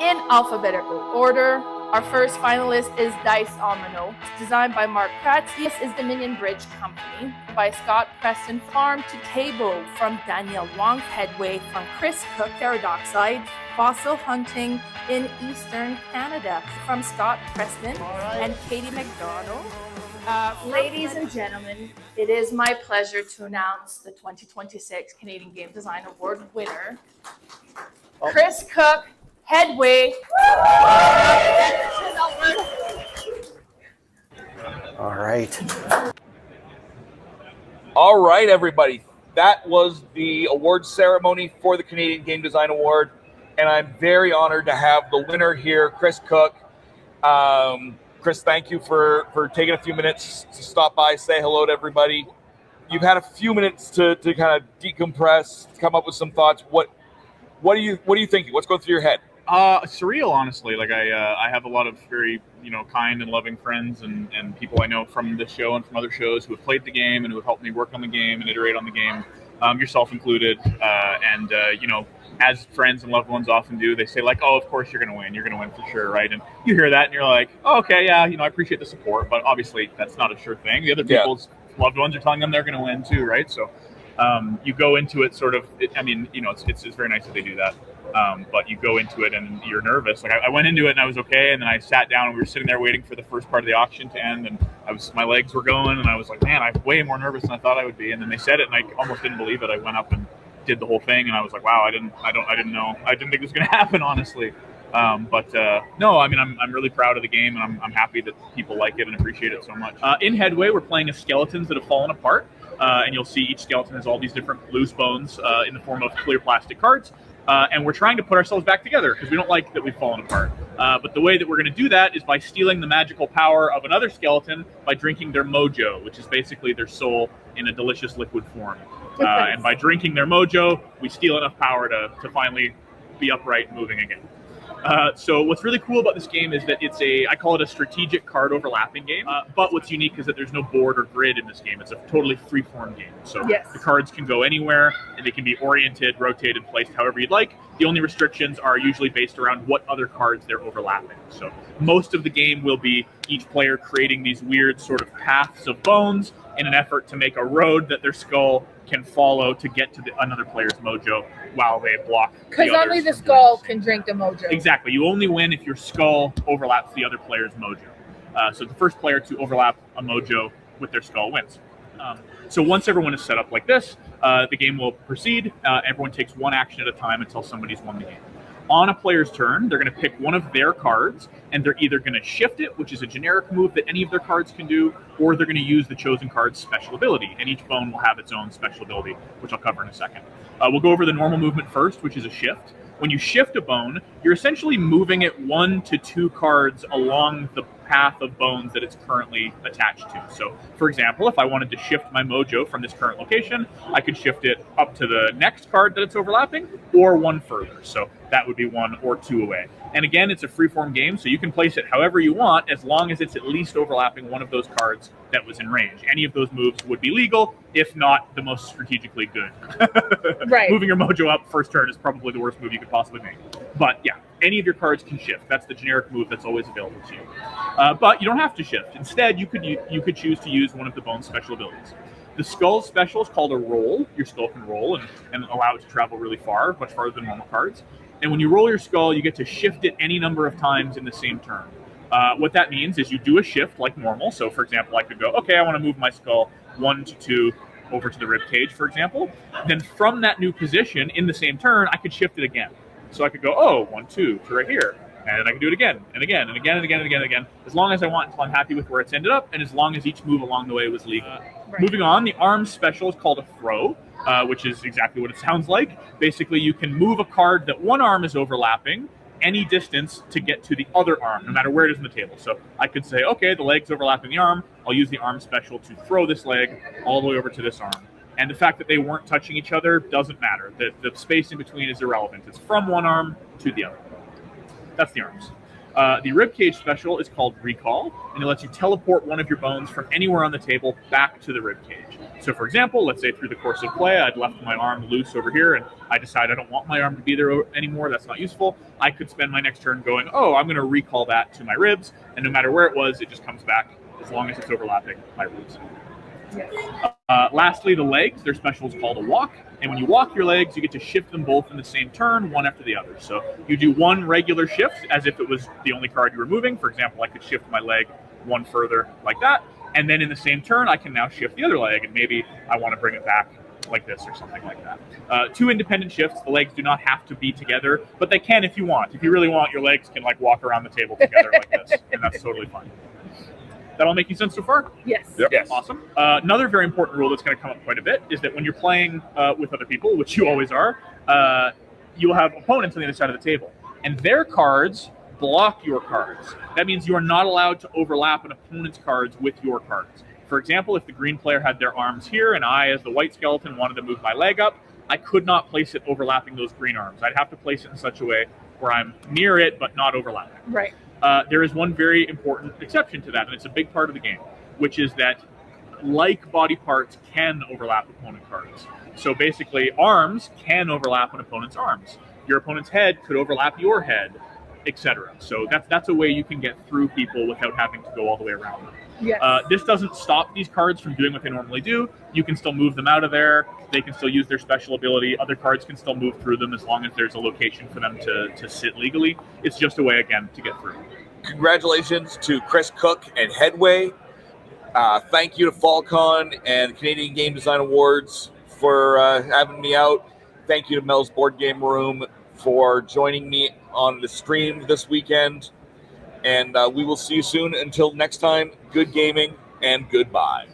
In alphabetical order, our first finalist is Dice Omino, designed by Mark Kratz. This is Dominion Bridge Company by Scott Preston. Farm to Table from Danielle Wong. Headway from Chris Cooke. TheRatHole.ca. Fossil Hunting in Eastern Canada from Scott Preston and Katie McDonald. Ladies and gentlemen, it is my pleasure to announce the 2026 Canadian Game Design Award winner, Chris Cooke, Headway. All right, everybody. That was the award ceremony for the Canadian Game Design Award, and I'm very honored to have the winner here, Chris Cooke. Chris, thank you for taking a few minutes to stop by, say hello to everybody. You've had a few minutes to kind of decompress, come up with some thoughts. What are you thinking? What's going through your head? Surreal, honestly. Like I have a lot of very kind and loving friends and people I know from this show and from other shows who have played the game and who have helped me work on the game and iterate on the game, yourself included. And as friends and loved ones often do, they say like, "Oh, of course you're going to win. You're going to win for sure, right?" And you hear that and you're like, "Oh, okay, yeah, I appreciate the support, but obviously that's not a sure thing. The other people's loved ones are telling them they're going to win too, right?" So you go into it sort of. It's very nice that they do that. But you go into it and you're nervous. Like I went into it and I was okay, and then I sat down and we were sitting there waiting for the first part of the auction to end, and my legs were going, and I was like, man, I'm way more nervous than I thought I would be. And then they said it, and I almost didn't believe it. I went up and did the whole thing, and I was like, wow, I didn't know. I didn't think it was going to happen, honestly. No, I mean, I'm really proud of the game, and I'm happy that people like it and appreciate it so much. In Headway, we're playing as skeletons that have fallen apart, and you'll see each skeleton has all these different loose bones in the form of clear plastic cards. And we're trying to put ourselves back together because we don't like that we've fallen apart. But the way that we're going to do that is by stealing the magical power of another skeleton by drinking their mojo, which is basically their soul in a delicious liquid form. And by drinking their mojo, we steal enough power to finally be upright and moving again. So what's really cool about this game is that I call it a strategic card overlapping game. But what's unique is that there's no board or grid in this game. It's a totally free-form game. So the cards can go anywhere, and they can be oriented, rotated, placed however you'd like. The only restrictions are usually based around what other cards they're overlapping. So most of the game will be each player creating these weird sort of paths of bones in an effort to make a road that their skull can follow to get to another player's mojo while they block. Because only the skull can drink the mojo. Exactly. You only win if your skull overlaps the other player's mojo. So the first player to overlap a mojo with their skull wins. So once everyone is set up like this, the game will proceed. Everyone takes one action at a time until somebody's won the game. On a player's turn, they're going to pick one of their cards, and they're either going to shift it, which is a generic move that any of their cards can do, or they're going to use the chosen card's special ability, and each bone will have its own special ability, which I'll cover in a second. We'll go over the normal movement first, which is a shift. When you shift a bone, you're essentially moving it 1 to 2 cards along the path of bones that it's currently attached to. So, for example, if I wanted to shift my mojo from this current location, I could shift it up to the next card that it's overlapping, or one further. So that would be 1 or 2 away. And again, it's a free-form game, so you can place it however you want, as long as it's at least overlapping one of those cards that was in range. Any of those moves would be legal, if not the most strategically good. Right. Moving your mojo up first turn is probably the worst move you could possibly make. But yeah, any of your cards can shift. That's the generic move that's always available to you. But you don't have to shift. Instead, you could choose to use one of the bone's special abilities. The skull special is called a roll. Your skull can roll and allow it to travel really far, much farther than normal cards. And when you roll your skull, you get to shift it any number of times in the same turn. What that means is you do a shift like normal. So, for example, I could go, okay, I want to move my skull 1 to 2 over to the rib cage, for example. Then from that new position in the same turn, I could shift it again. So I could go, 1, 2 to right here. And then I can do it again, and again, and again, and again, and again, and again, as long as I want until I'm happy with where it's ended up, and as long as each move along the way was legal. Right. Moving on, the arm special is called a throw, which is exactly what it sounds like. Basically, you can move a card that one arm is overlapping any distance to get to the other arm, no matter where it is in the table. So I could say, okay, the leg's overlapping the arm. I'll use the arm special to throw this leg all the way over to this arm. And the fact that they weren't touching each other doesn't matter. The space in between is irrelevant. It's from one arm to the other. That's the arms. The ribcage special is called Recall, and it lets you teleport one of your bones from anywhere on the table back to the ribcage. So for example, let's say through the course of play, I'd left my arm loose over here and I decide I don't want my arm to be there anymore. That's not useful. I could spend my next turn going, oh, I'm going to recall that to my ribs. And no matter where it was, it just comes back as long as it's overlapping my ribs. Yes. Lastly, the legs. Their special is called a walk. And when you walk your legs, you get to shift them both in the same turn, one after the other. So you do one regular shift as if it was the only card you were moving. For example, I could shift my leg one further like that. And then in the same turn, I can now shift the other leg, and maybe I want to bring it back like this or something like that. 2 independent shifts. The legs do not have to be together, but they can if you want. If you really want, your legs can like walk around the table together like this, and that's totally fine. That all making sense so far? Yes. Yep. Yes. Awesome. Another very important rule that's going to come up quite a bit is that when you're playing with other people, which you always are, you'll have opponents on the other side of the table, and their cards block your cards. That means you are not allowed to overlap an opponent's cards with your cards. For example, if the green player had their arms here and I, as the white skeleton, wanted to move my leg up, I could not place it overlapping those green arms. I'd have to place it in such a way where I'm near it but not overlapping. Right. There is one very important exception to that, and it's a big part of the game, which is that like body parts can overlap opponent cards. So basically, arms can overlap an opponent's arms. Your opponent's head could overlap your head, etc. So that's a way you can get through people without having to go all the way around them. Yes. This doesn't stop these cards from doing what they normally do. You can still move them out of there. They can still use their special ability. Other cards can still move through them as long as there's a location for them to sit legally. It's just a way, again, to get through. Congratulations to Chris Cooke and Headway. Thank you to FallCon and Canadian Game Design Awards for having me out. Thank you to Mel's Board Game Room for joining me on the stream this weekend. And we will see you soon. Until next time, good gaming and goodbye.